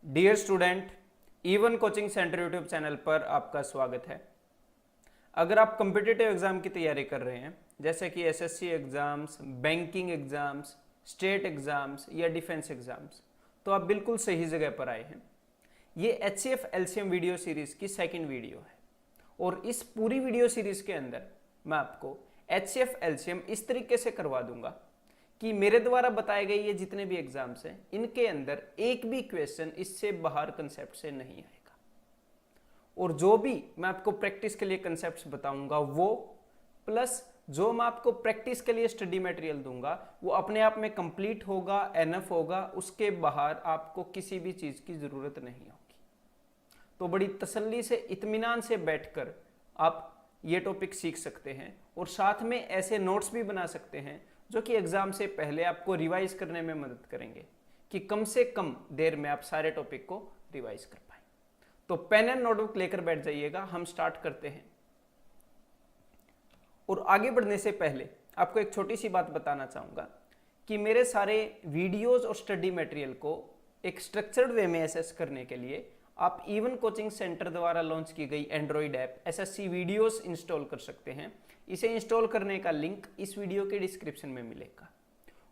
Dear student, E1 coaching centre YouTube channel पर आपका स्वागत है। अगर आप कम्पिटिटिव एग्जाम की तैयारी कर रहे हैं जैसे कि SSC exams, banking exams, state exams या डिफेंस एग्जाम्स, तो आप बिल्कुल सही जगह पर आए हैं। ये HCF LCM वीडियो सीरीज की सेकंड वीडियो है और इस पूरी वीडियो सीरीज के अंदर मैं आपको HCF LCM इस तरीके से करवा दूंगा कि मेरे द्वारा बताए गए ये जितने भी एग्जाम्स हैं इनके अंदर एक भी क्वेश्चन इससे बाहर कंसेप्ट से नहीं आएगा। और जो भी मैं आपको प्रैक्टिस के लिए कंसेप्ट्स बताऊंगा वो प्लस जो मैं आपको प्रैक्टिस के लिए स्टडी मटेरियल दूंगा वो अपने आप में कंप्लीट होगा, एनफ होगा, उसके बाहर आपको किसी भी चीज की जरूरत नहीं होगी। तो बड़ी तसल्ली से, इत्मीनान से बैठकर आप ये टॉपिक सीख सकते हैं और साथ में ऐसे नोट्स भी बना सकते हैं जो कि एग्जाम से पहले आपको रिवाइज करने में मदद करेंगे कि कम से कम देर में आप सारे टॉपिक को रिवाइज कर पाए। तो पेन एंड नोटबुक लेकर बैठ जाइएगा, हम स्टार्ट करते हैं। और आगे बढ़ने से पहले आपको एक छोटी सी बात बताना चाहूंगा कि मेरे सारे वीडियोस और स्टडी मटेरियल को एक स्ट्रक्चर्ड वे में एसेस करने के लिए आप E1 कोचिंग सेंटर द्वारा लॉन्च की गई Android app SSC videos install कर सकते हैं। इसे इंस्टॉल करने का लिंक इस वीडियो के डिस्क्रिप्शन में मिलेगा।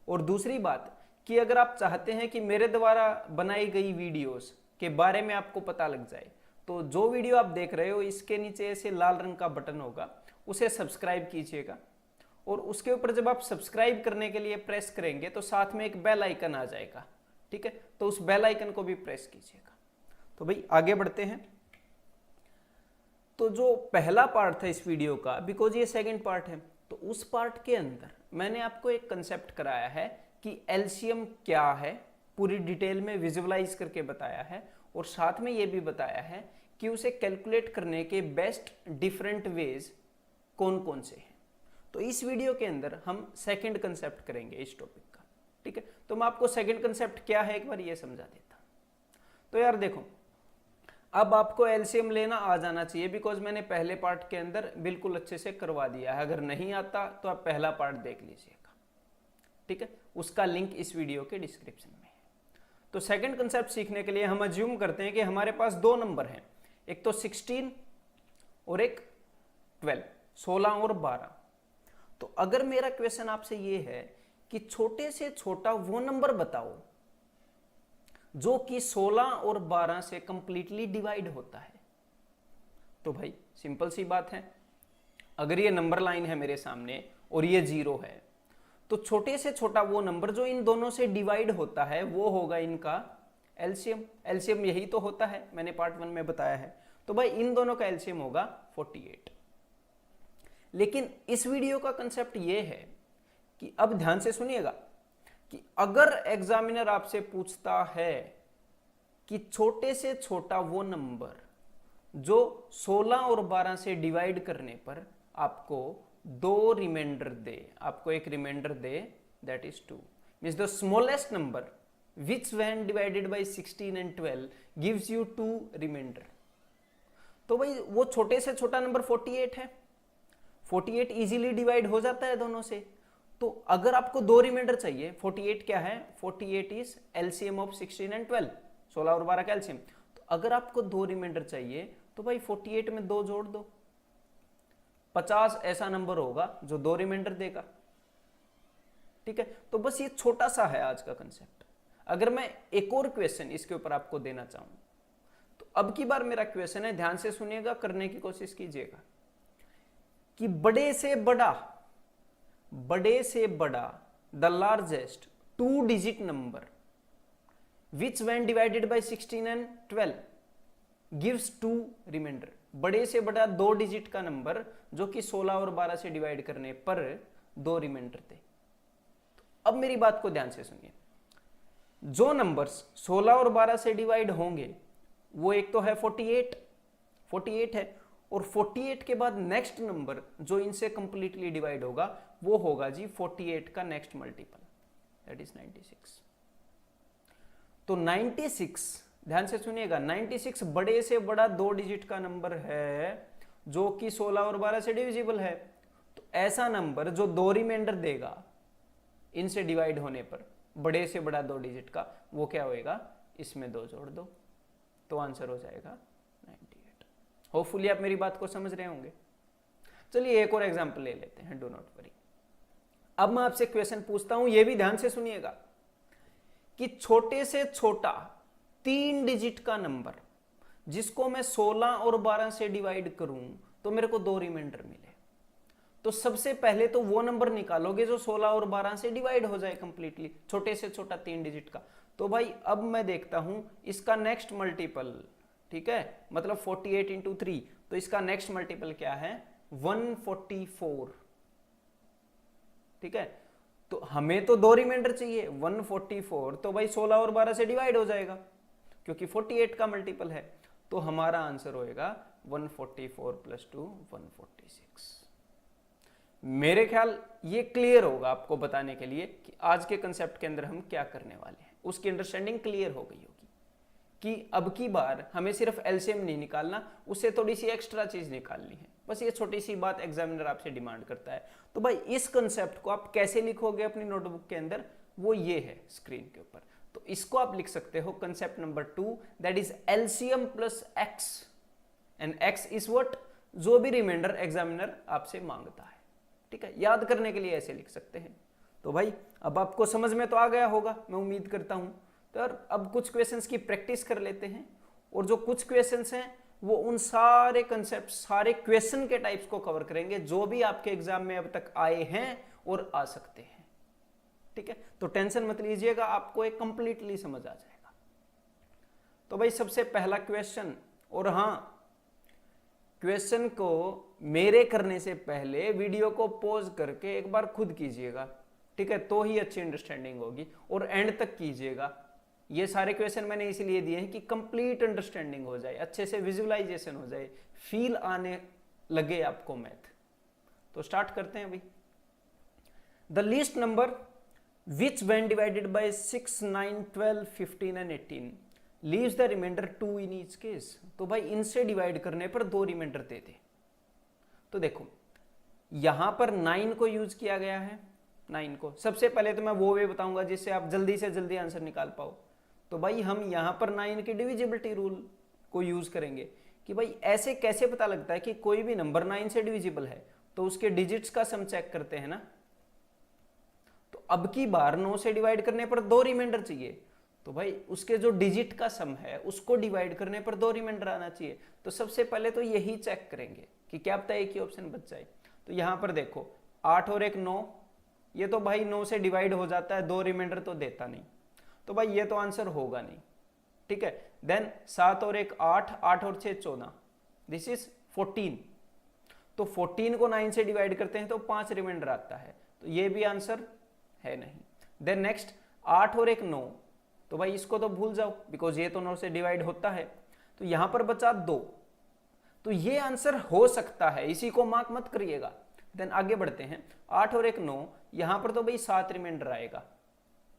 और दूसरी बात कि अगर आप चाहते हैं कि मेरे द्वारा बनाई गई वीडियोस के बारे में आपको पता लग जाए तो जो वीडियो आप देख रहे हो इसके नीचे ऐसे लाल रंग का बटन होगा, उसे सब्सक्राइब कीजिएगा। और उसके ऊपर जब आप सब्सक्राइब करने के लिए प्रेस करेंगे तो साथ में एक बेल आइकन आ जाएगा, ठीक है? तो उस बेल आइकन को भी प्रेस कीजिएगा। तो भाई आगे बढ़ते हैं। तो जो पहला पार्ट था इस वीडियो का, बिकॉज ये सेकंड पार्ट है, तो उस पार्ट के अंदर मैंने आपको एक कंसेप्ट कराया है कि एलसीएम क्या है, पूरी डिटेल में विजुअलाइज करके बताया है और साथ में ये भी बताया है कि उसे कैलकुलेट करने के बेस्ट डिफरेंट वेज कौन कौन से हैं। तो इस वीडियो के अंदर हम सेकंड कंसेप्ट करेंगे इस टॉपिक का, ठीक है? तो मैं आपको सेकंड कंसेप्ट क्या है एक बार ये समझा देता। तो यार देखो, अब आपको एलसीएम लेना आ जाना चाहिए बिकॉज मैंने पहले पार्ट के अंदर बिल्कुल अच्छे से करवा दिया है। अगर नहीं आता तो आप पहला पार्ट देख लीजिएगा, ठीक है? उसका लिंक इस वीडियो के डिस्क्रिप्शन में है। तो सेकंड कंसेप्ट सीखने के लिए हम अज्यूम करते हैं कि हमारे पास दो नंबर हैं, एक तो 16 और एक 12, 16 और 12। तो अगर मेरा क्वेश्चन आपसे ये है कि छोटे से छोटा वो नंबर बताओ जो कि 16 और 12 से कंप्लीटली डिवाइड होता है, तो भाई सिंपल सी बात है, अगर ये नंबर लाइन है मेरे सामने और ये 0 है तो छोटे से छोटा वो नंबर जो इन दोनों से डिवाइड होता है वो होगा इनका एलसीएम। एलसीएम यही तो होता है, मैंने पार्ट 1 में बताया है। तो भाई इन दोनों का एलसीएम होगा 48। लेकिन इस वीडियो का कंसेप्ट ये है कि अब ध्यान से सुनिएगा कि अगर एग्जामिनर आपसे पूछता है कि छोटे से छोटा वो नंबर जो 16 और 12 से डिवाइड करने पर आपको दो रिमाइंडर दे, आपको एक रिमाइंडर दे, that is 2, means the smallest number which when divided by 16 and 12 gives you 2 remainder. तो भाई वो छोटे से छोटा नंबर 48 है। 48 इजीली डिवाइड हो जाता है दोनों से। तो अगर आपको दो रिमाइंडर चाहिए, 48 क्या है? 48 इज एलसीएम ऑफ 16 एंड 12, 16 और 12 का एलसीएम। तो अगर आपको दो रिमाइंडर चाहिए तो भाई 48 में 2 जोड़ दो, 50 ऐसा नंबर होगा जो दो रिमाइंडर देगा, ठीक है? तो बस ये छोटा सा है आज का कंसेप्ट। अगर मैं एक और क्वेश्चन इसके ऊपर आपको देना चाहूं तो अब की बार मेरा क्वेश्चन है, ध्यान से सुनिएगा, करने की कोशिश कीजिएगा कि बड़े से बड़ा the largest 2 digit number which when divided by 16 and 12 gives 2 remainder. बड़े से बड़ा 2 डिजिट का नंबर जो कि 16 और 12 से डिवाइड करने पर 2 रिमाइंडर थे। तो अब मेरी बात को ध्यान से सुनिए, जो नंबर्स 16 और 12 से डिवाइड होंगे वो एक तो है 48 है, और 48 के बाद नेक्स्ट नंबर जो इनसे कंप्लीटली डिवाइड होगा वो होगा जी 48 का नेक्स्ट मल्टीपल, दैट इज 96। तो 96, ध्यान से सुनिएगा, 96 बड़े से बड़ा 2 डिजिट का नंबर है जो कि 16 और 12 से डिविजिबल है। तो ऐसा नंबर जो 2 रिमाइंडर देगा इनसे डिवाइड होने पर, बड़े से बड़ा 2 डिजिट का, वो क्या होएगा? इसमें 2 जोड़ दो, तो आंसर हो जाएगा 98। होपफुली आप मेरी बात को समझ रहे होंगे। चलिए एक और एग्जांपल ले लेते हैं, डू नॉट वरी। अब मैं आपसे क्वेश्चन पूछता हूं, ये भी ध्यान से सुनिएगा कि छोटे से छोटा 3 डिजिट का नंबर जिसको मैं 16 और 12 से डिवाइड करूं तो मेरे को 2 रिमाइंडर मिले। तो सबसे पहले तो वो नंबर निकालोगे जो 16 और 12 से डिवाइड हो जाए कंप्लीटली, छोटे से छोटा 3 डिजिट का। तो भाई अब मैं देखता हूं इसका नेक्स्ट मल्टीपल, ठीक है, मतलब 48 इंटू 3, तो इसका नेक्स्ट मल्टीपल क्या है 144, ठीक है। तो हमें तो 2 रिमाइंडर चाहिए 144, तो भाई 16 और 12 से डिवाइड हो जाएगा क्योंकि 48 का मल्टीपल है। तो हमारा आंसर होएगा 144 प्लस 2 146। मेरे ख्याल ये क्लियर होगा आपको बताने के लिए कि आज के कंसेप्ट के अंदर हम क्या करने वाले हैं, उसकी अंडरस्टैंडिंग क्लियर हो गई होगी कि अब की बार हमें सिर्फ एलसीएम नहीं निकालना, उससे थोड़ी सी एक्स्ट्रा चीज निकालनी है। बस ये छोटी सी बात एग्जामिनर आपसे डिमांड करता है। तो भाई इस कंसेप्ट को आप कैसे लिखोगे अपनी नोटबुक के अंदर, वो ये है स्क्रीन के ऊपर। तो इसको आप लिख सकते हो concept number 2, that is LCM plus x, and x is what, जो भी रिमाइंडर एग्जामिनर आपसे मांगता है, ठीक है। याद करने के लिए ऐसे लिख सकते हैं। तो भाई अब आपको समझ में तो आ गया होगा, मैं उम्मीद करता हूं। तो अब कुछ क्वेश्चंस की प्रैक्टिस कर लेते हैं, और जो कुछ क्वेश्चंस हैं वो उन सारे कंसेप्ट, सारे क्वेश्चन के टाइप्स को कवर करेंगे जो भी आपके एग्जाम में अब तक आए हैं और आ सकते हैं, ठीक है। तो टेंशन मत लीजिएगा, आपको एक कंप्लीटली समझ आ जाएगा। तो भाई सबसे पहला क्वेश्चन, और हाँ क्वेश्चन को मेरे करने से पहले वीडियो को पॉज करके एक बार खुद कीजिएगा, ठीक है, तो ही अच्छी अंडरस्टैंडिंग होगी, और एंड तक कीजिएगा। ये सारे क्वेश्चन मैंने इसलिए दिए हैं कि कंप्लीट अंडरस्टैंडिंग हो जाए, अच्छे से विजुअलाइजेशन हो जाए, फील आने लगे आपको मैथ। तो स्टार्ट करते हैं भाई। The least number which when divided by 6, 9, 12, 15 and 18 leaves the remainder 2 in each case. तो भाई इनसे डिवाइड करने पर 2 रिमाइंडर दे दे। तो देखो यहां पर 9 को यूज किया गया है, 9 को। सबसे पहले तो मैं वो वे बताऊंगा जिससे आप जल्दी से जल्दी आंसर निकाल पाओ। तो भाई हम यहां पर 9 की डिविजिबिलिटी रूल को यूज करेंगे कि भाई ऐसे कैसे पता लगता है कि कोई भी नंबर 9 से डिविजिबल है, तो उसके डिजिट्स का सम चेक करते हैं ना। तो अब की बार 9 से डिवाइड करने पर 2 रिमाइंडर चाहिए, तो भाई उसके जो डिजिट का सम है उसको डिवाइड करने पर 2 रिमाइंडर आना चाहिए। तो सबसे पहले तो यही चेक करेंगे कि क्या पता एक ही ऑप्शन बच जाए। तो यहां पर देखो 8 और 1 9, ये तो भाई 9 से डिवाइड हो जाता है, 2 रिमाइंडर तो देता नहीं, तो भाई ये तो आंसर होगा नहीं, ठीक है। देन 7 और 1 8, 8 और 6 14, दिस इज 14। तो 14 को 9 से डिवाइड करते हैं तो 5 रिमाइंडर आता है, तो ये भी आंसर है नहीं। देन नेक्स्ट 8 और 1 9, तो भाई इसको तो भूल जाओ बिकॉज ये तो 9 से डिवाइड होता है। तो यहां पर बचा 2, तो ये आंसर हो सकता है, इसी को मार्क मत करिएगा। देन आगे बढ़ते हैं, 8 और 1 9, यहां पर तो भाई 7 रिमाइंडर आएगा,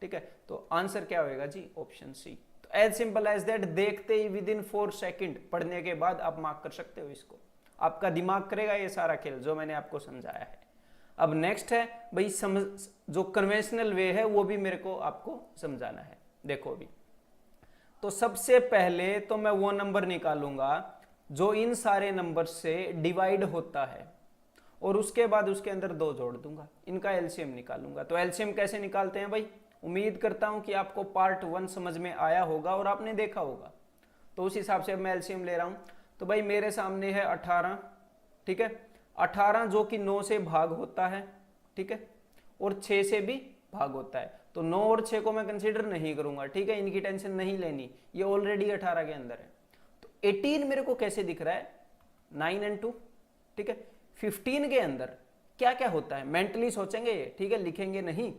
ठीक है। तो आंसर क्या होएगा जी, ऑप्शन सी। तो एज सिंपल एज दैट, देखते ही विद इन 4 सेकंड पढ़ने के बाद आप मार्क कर सकते हो इसको, आपका दिमाग करेगा ये सारा खेल जो मैंने आपको समझाया है। अब नेक्स्ट है भाई समझ, जो कन्वेंशनल वे है वो भी मेरे को आपको समझाना है। देखो अभी तो सबसे पहले तो मैं वो नंबर निकालूंगा जो इन सारे नंबर से डिवाइड होता है, और उसके बाद उसके अंदर 2 जोड़ दूंगा, इनका एलसीएम निकालूंगा। तो एलसीएम कैसे निकालते हैं भाई, उम्मीद करता हूं कि आपको पार्ट 1 समझ में आया होगा और आपने देखा होगा, तो उस हिसाब से मैं एलसीएम ले रहा हूं। तो भाई मेरे सामने है 18, ठीक है, 18 जो कि 9 से भाग होता है, ठीक है, और 6 से भी भाग होता है। तो 9 और 6 को मैं कंसीडर नहीं करूंगा, ठीक है, इनकी टेंशन नहीं लेनी, ये ऑलरेडी 18 के अंदर है। तो 18 मेरे को कैसे दिख रहा है, 9 and 2, ठीक है। 15 के अंदर क्या क्या होता है, मेंटली सोचेंगे ये, ठीक है, लिखेंगे नहीं।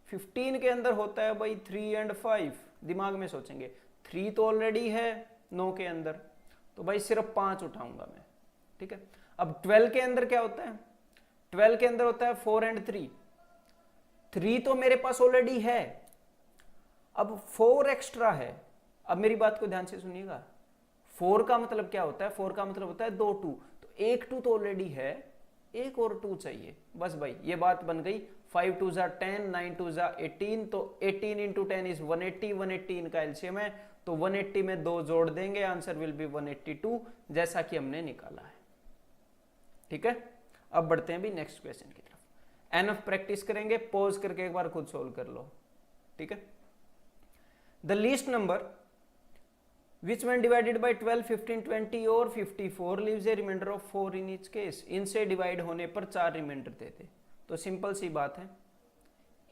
15 के अंदर होता है भाई 3 and 5, दिमाग में सोचेंगे। 3 तो ऑलरेडी है 9 के अंदर, तो भाई सिर्फ 5 उठाऊंगा मैं, ठीक है। अब 12 के अंदर क्या होता है, 12 के अंदर होता है 4 and 3, 3 तो मेरे पास ऑलरेडी है, अब 4 एक्स्ट्रा है। अब मेरी बात को ध्यान से सुनिएगा, 4 का मतलब क्या होता है, 4 का मतलब होता है 2 2, तो एक 2 तो ऑलरेडी है, एक और 2 चाहिए, बस भाई ये बात बन गई। 5 2 10, 9 2 18, तो 18 into 10 is 180, 180 इनका एलसीएम है, तो 180 में 2 जोड़ देंगे, आंसर विल बी 182 जैसा कि हमने निकाला है। ठीक है, अब बढ़ते हैं भी नेक्स्ट क्वेश्चन की तरफ। एनफ प्रैक्टिस करेंगे, पॉज करके एक बार खुद सोल्व कर लो। ठीक है, the least number which when divided by 12, 15, 20 और 54 leaves a remainder of 4 in each case। इनसे डिवाइड होने पर 4 रिमाइंडर देते। तो सिंपल सी बात है,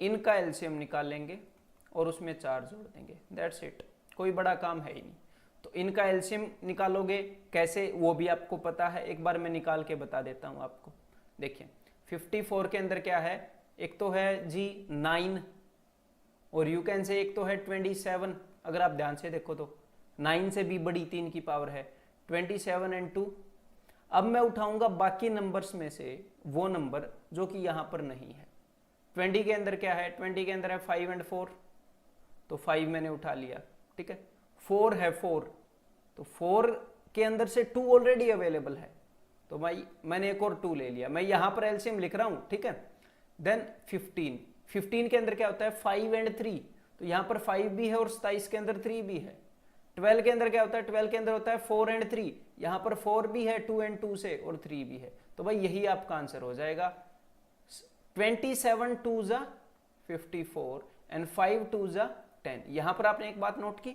इनका एलसीएम निकालेंगे और उसमें 4 जोड़ देंगे, दैट्स इट, कोई बड़ा काम है ही नहीं। तो इनका एलसीएम निकालोगे कैसे वो भी आपको पता है, एक बार मैं निकाल के बता देता हूं आपको। देखिए 54 के अंदर क्या है, एक तो है जी 9 और यू कैन से एक तो है 27। अगर आप ध्यान से देखो तो 9 से भी बड़ी 3 की पावर है 27 एंड 2। अब मैं उठाऊंगा बाकी नंबर्स में से वो नंबर जो कि यहां पर नहीं है। 20 के अंदर क्या है, 20 के अंदर है 5 एंड 4, तो 5 मैंने उठा लिया। ठीक है, 4 है 4, तो 4 के अंदर से 2 ऑलरेडी अवेलेबल है, तो मैंने एक और 2 ले लिया। मैं यहां पर एलसीएम लिख रहा हूं। ठीक है, देन 15 के अंदर क्या होता है 5 एंड 3, तो यहां पर 5 भी है और 27 के अंदर 3 भी है। 12 के अंदर क्या होता है, 12 के अंदर होता है 4 एंड 3, यहां पर 4 भी है 2 एंड 2 से और 3 भी है, तो भाई यही आपका आंसर हो जाएगा। 27 2 जा 54 एंड 5 2 जा 10। यहां पर आपने एक बात नोट की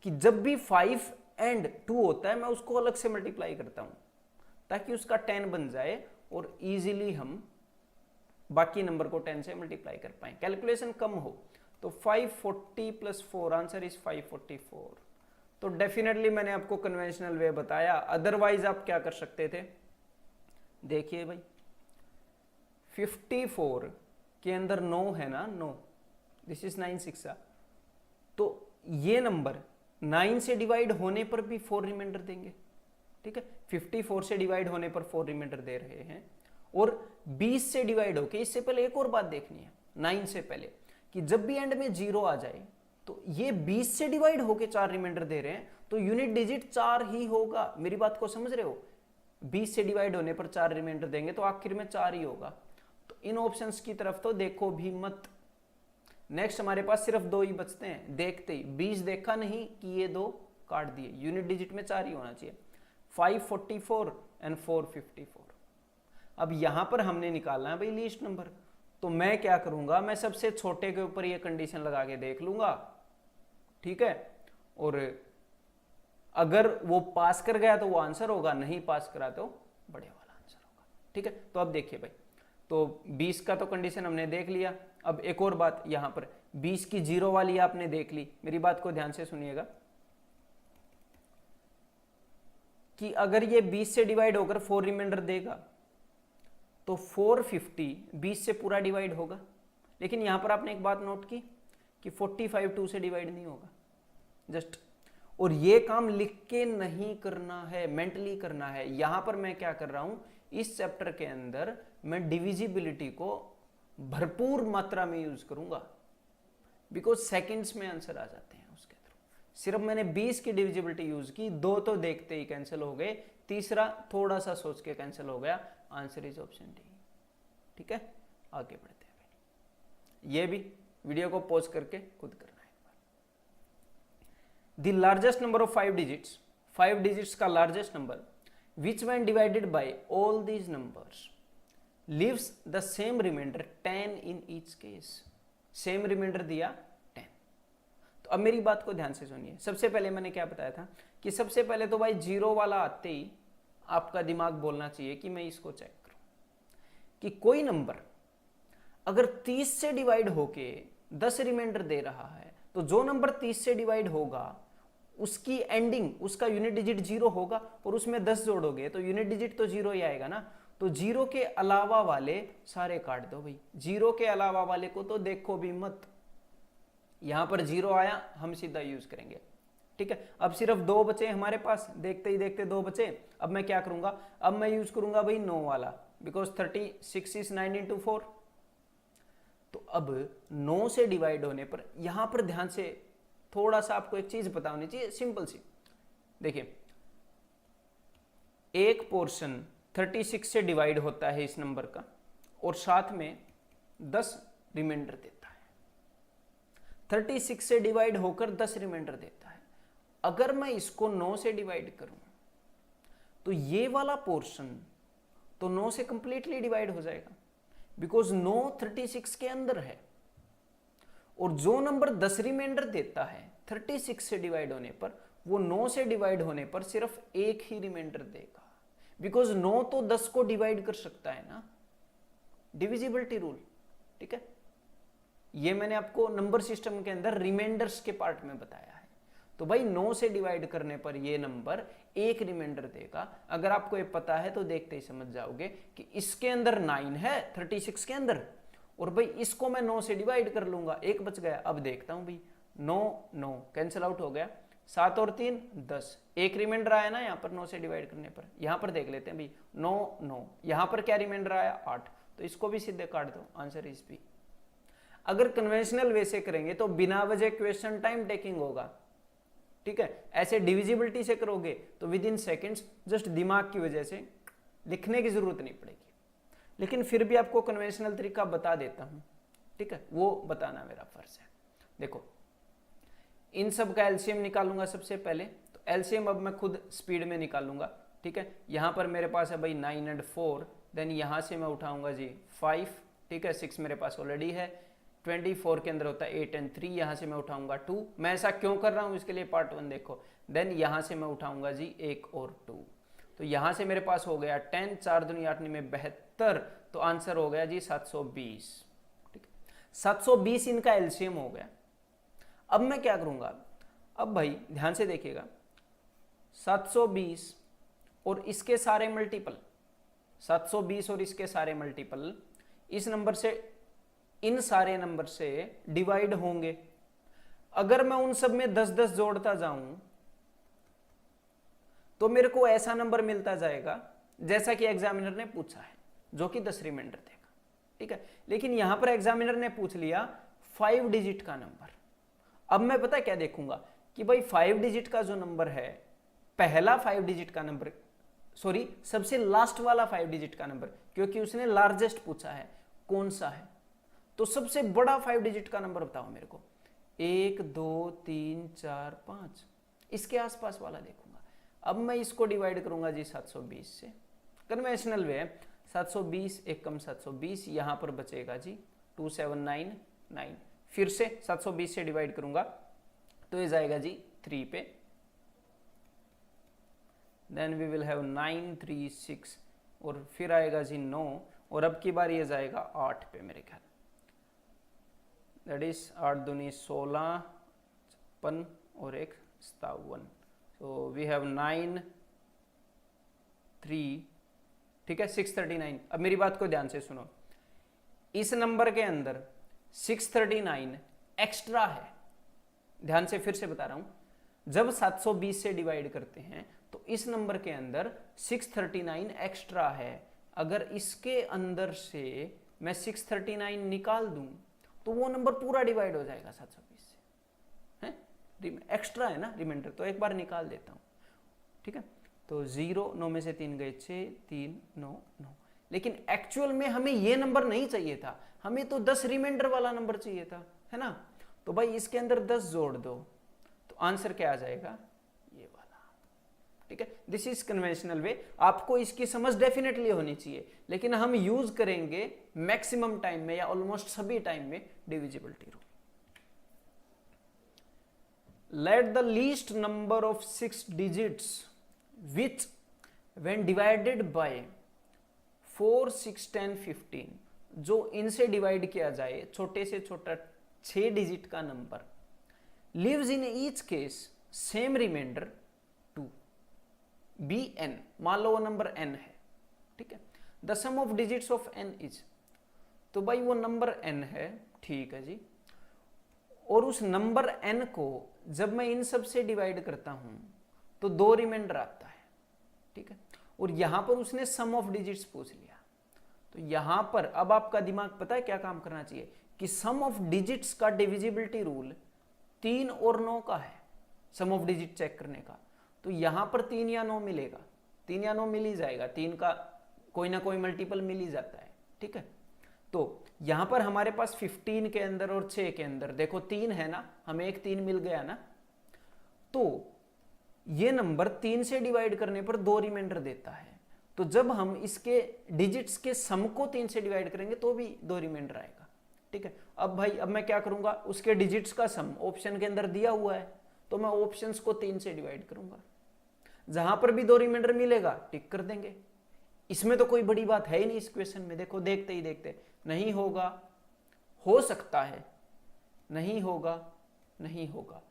कि जब भी 5 एंड 2 होता है मैं उसको अलग से मल्टीप्लाई करता हूं ताकि उसका 10 बन जाए और इजीली हम बाकी नंबर को 10 से मल्टीप्लाई कर पाए, कैलकुलेशन कम हो। तो 540 प्लस 4 आंसर इज 544। तो डेफिनेटली मैंने आपको कन्वेंशनल वे बताया, अदरवाइज आप क्या कर सकते थे। देखिए भाई 54 के अंदर 9 है ना, 9, दिस इज 9 6, तो ये नंबर 9 से डिवाइड होने पर भी 4 रिमाइंडर देंगे। ठीक है, 54 से डिवाइड होने पर 4 रिमाइंडर दे रहे हैं और 20 से डिवाइड होके, इससे पहले एक और बात देखनी है 9 से पहले कि जब भी एंड में 0 आ जाए तो ये 20 से डिवाइड होके 4 रिमाइंडर दे रहे हैं, तो यूनिट डिजिट 4 ही होगा। मेरी बात को समझ रहे हो, 20 से डिवाइड होने पर 4 रिमाइंडर देंगे तो आखिर में 4 ही होगा। तो इन ऑप्शंस की तरफ तो देखो भी मत। नेक्स्ट हमारे पास सिर्फ 2 ही बचते हैं, देखते ही 20 देखा नहीं कि ये 2 काट दिए, यूनिट डिजिट में 4 ही होना चाहिए। 544 एंड 454। अब यहां पर हमने निकालना है भाई लीस्ट नंबर, तो मैं क्या करूंगा, मैं सबसे छोटे के ऊपर ये कंडीशन लगा के देख लूंगा। ठीक है, और अगर वो पास कर गया तो वो आंसर होगा, नहीं पास करा तो बड़े वाला आंसर होगा। ठीक है, तो अब देखिए भाई, तो 20 का तो कंडीशन हमने देख लिया। अब एक और बात, यहां पर 20 की 0 वाली आपने देख ली, मेरी बात को ध्यान से सुनिएगा कि अगर ये 20 से डिवाइड होकर 4 रिमाइंडर देगा तो 450 20 से पूरा डिवाइड होगा, लेकिन यहां पर आपने एक बात नोट की कि 45 2 से डिवाइड नहीं होगा जस्ट। और ये काम लिख के नहीं करना है, मेंटली करना है। यहां पर मैं क्या कर रहा हूं, इस चैप्टर के अंदर मैं डिविजिबिलिटी को भरपूर मात्रा में यूज करूंगा, बिकॉज सेकंड्स में आंसर आ जाते हैं उसके थ्रू। सिर्फ मैंने 20 की डिविजिबिलिटी यूज की, 2 तो देखते ही कैंसिल हो गए, तीसरा थोड़ा सा सोच के कैंसिल हो गया, आंसर इज ऑप्शन डी। ठीक है, आगे बढ़ते हैं। ये भी वीडियो को पॉज करके खुद करना है। The largest number of 5 digits, 5 digits का largest number which when divided by all these numbers leaves the same remainder 10 in each case. Same remainder दिया 10। तो अब मेरी बात को ध्यान से सुनिए। सबसे पहले मैंने क्या बताया था कि सबसे पहले तो भाई 0 वाला आते ही आपका दिमाग बोलना चाहिए कि मैं इसको चेक करूं कि कोई नंबर अगर 30 से डिवाइड होके 10 रिमाइंडर दे रहा है, तो जो नंबर 30 से डिवाइड होगा उसकी एंडिंग, उसका यूनिट डिजिट 0 होगा और उसमें 10 जोड़ोगे तो यूनिट डिजिट तो 0 ही आएगा ना। तो 0 के अलावा वाले सारे काट दो भाई, 0 के अलावा वाले को तो देखो भी मत। यहां पर 0 आया, हम सीधा यूज करेंगे। ठीक है, अब सिर्फ 2 बचे हमारे पास, देखते ही देखते 2 बचे। अब मैं क्या करूंगा, अब मैं यूज करूंगा भाई 9 वाला, बिकॉज 36 इज 9 into 4। तो अब 9 से डिवाइड होने पर यहां पर ध्यान से थोड़ा सा आपको एक चीज पता होनी चाहिए, सिंपल सी। देखिए, एक पोर्शन 36 से डिवाइड होता है इस नंबर का और साथ में 10 रिमाइंडर देता है। 36 से डिवाइड होकर 10 रिमाइंडर देता है, अगर मैं इसको 9 से डिवाइड करूं तो ये वाला पोर्शन तो 9 से कंप्लीटली डिवाइड हो जाएगा, बिकॉज 9 36 के अंदर है, और जो नंबर 10 रिमाइंडर देता है 36 से डिवाइड होने पर, वो 9 से डिवाइड होने पर सिर्फ एक ही रिमाइंडर देगा, बिकॉज 9 तो 10 को डिवाइड कर सकता है ना, डिविजिबिलिटी रूल। ठीक है, ये मैंने आपको नंबर सिस्टम के अंदर रिमाइंडर्स के पार्ट में बताया है। तो भाई 9 से डिवाइड करने पर ये नंबर एक रिमाइंडर देगा। अगर आपको ये पता है तो देखते ही समझ जाओगे कि इसके अंदर 9 है 36 के अंदर, और भाई इसको मैं 9 से डिवाइड कर लूंगा, एक बच गया। अब देखता हूं भाई 9 9 कैंसिल आउट हो गया, 7 और 3 10, एक रिमाइंडर आया ना यहाँ पर 9 से डिवाइड करने पर। यहाँ पर देख लेते हैं भाई 9 9, यहाँ पर क्या रिमाइंडर आया 8, तो इसको भी सीधे काट दो, आंसर इज बी। अगर कन्वेंशनल वे से करेंगे तो बिना वजह क्वेश्चन टाइम टेकिंग होगा। ठीक है, ऐसे डिविजिबिलिटी से करोगे तो विद इन सेकेंड्स, जस्ट दिमाग की वजह से लिखने की जरूरत नहीं पड़ेगी। लेकिन फिर भी आपको कन्वेंशनल तरीका बता देता हूं, ठीक है, वो बताना मेरा फर्ज है। देखो, इन सब का एलसीएम निकालूंगा सबसे पहले, तो एलसीएम अब मैं खुद स्पीड में निकालूंगा। ठीक है, यहां पर मेरे पास है भाई 9 और 4, देन यहां से मैं उठाऊंगा जी 5, ठीक है, 6 मेरे पास ऑलरेडी है, 24 के अंदर होता है 8 और 3, यहां से मैं उठाऊंगा 2। मैं ऐसा क्यों कर रहा हूं इसके लिए पार्ट 1 देखो। देन यहां से मैं उठाऊंगा जी 1 और 2, तो यहां से मेरे पास हो गया 10, 4 दूनी 8 में 72, तो आंसर हो गया जी 720। ठीक है, 720 इनका एलसीएम हो गया। अब मैं क्या करूंगा, अब भाई ध्यान से देखिएगा, 720 और इसके सारे मल्टीपल, 720 और इसके सारे मल्टीपल इस नंबर से, इन सारे नंबर से डिवाइड होंगे। अगर मैं उन सब में 10 10 जोड़ता जाऊं तो मेरे को ऐसा नंबर मिलता जाएगा जैसा कि एग्जामिनर ने पूछा है, जो कि 10 रिमाइंडर देगा। ठीक है, लेकिन यहां पर एग्जामिनर ने पूछ लिया 5 डिजिट का नंबर। अब मैं पता क्या देखूंगा कि भाई 5 डिजिट का जो नंबर है, पहला 5 डिजिट का नंबर, सॉरी सबसे लास्ट वाला 5 डिजिट का नंबर, क्योंकि उसने लार्जेस्ट पूछा है, कौन सा है, तो सबसे बड़ा 5 डिजिट का नंबर बताओ मेरे को। 1 2 3 4 5, इसके आसपास वाला देखूंगा। अब मैं इसको डिवाइड करूंगा जी 720 से, कन्वेंशनल वे है, 720 एक कम 720, यहां पर बचेगा जी 2799। फिर से 720 से डिवाइड करूंगा तो ये जाएगा जी 3 पे, देन वी विल हैव 9 3 6, और फिर आएगा जी 9, और अब की बार ये जाएगा 8 पे मेरे ख्याल, दैट इज 8 दूनी 16 56 और एक 57, तो वी हैव 9 3, ठीक है, 639। अब मेरी बात को ध्यान से सुनो, इस नंबर के अंदर 639 एक्स्ट्रा है। ध्यान से फिर से बता रहा हूं, जब 720 से डिवाइड करते हैं तो इस नंबर के अंदर 639 एक्स्ट्रा है। अगर इसके अंदर से मैं 639 निकाल दूं तो वो नंबर पूरा डिवाइड हो जाएगा 720 से, है एक्स्ट्रा है ना रिमाइंडर, तो एक बार निकाल देता हूं। ठीक है, तो 0 9 में से 3 गए 6 3 9 9, लेकिन एक्चुअल में हमें ये नंबर नहीं चाहिए था, हमें तो 10 रिमाइंडर वाला नंबर चाहिए था, है ना। तो भाई इसके अंदर 10 जोड़ दो तो आंसर क्या आ जाएगा, ये वाला। ठीक है, दिस इज कन्वेंशनल वे। आपको इसकी समझ डेफिनेटली होनी चाहिए, लेकिन हम यूज करेंगे मैक्सिमम टाइम में या ऑलमोस्ट सभी टाइम में divisibility rule. Let the least number of 6 digits which when divided by 4 6 10 15, जो इनसे डिवाइड किया जाए, छोटे से छोटा 6 डिजिट का नंबर, leaves in each case same remainder 2 be n, मान लो वो नंबर n है। ठीक है, the sum of digits of n is, तो भाई वो नंबर n है, ठीक है जी, और उस नंबर n को जब मैं इन सब से डिवाइड करता हूं तो 2 रिमाइंडर आता है। ठीक है, और यहां पर उसने सम ऑफ डिजिट्स पूछ लिया, तो यहां पर अब आपका दिमाग पता है क्या काम करना चाहिए कि सम ऑफ डिजिट्स का डिविजिबिलिटी रूल 3 और 9 का है, सम ऑफ डिजिट चेक करने का। तो यहां पर 3 या 9 मिलेगा, 3 या 9 मिल ही जाएगा, 3 का कोई ना कोई मल्टीपल मिल ही जाता है। ठीक है, तो यहां पर हमारे पास 15 के अंदर और 6 के अंदर देखो 3 है ना, हमें एक 3 मिल गया ना, तो ये नंबर 3 से डिवाइड करने पर 2 रिमाइंडर देता है, तो जब हम इसके डिजिट्स के सम को 3 से डिवाइड करेंगे तो भी 2 रिमाइंडर आएगा। ठीक है, अब भाई अब मैं क्या करूंगा, उसके डिजिट्स का सम ऑप्शन के अंदर दिया हुआ है, तो मैं ऑप्शंस को 3 से डिवाइड करूंगा, जहां पर भी 2 रिमाइंडर मिलेगा टिक कर देंगे। इसमें तो कोई बड़ी बात है ही नहीं इस क्वेश्चन में। देखो देखते ही देखते, नहीं होगा, हो सकता है, नहीं होगा, नहीं होगा,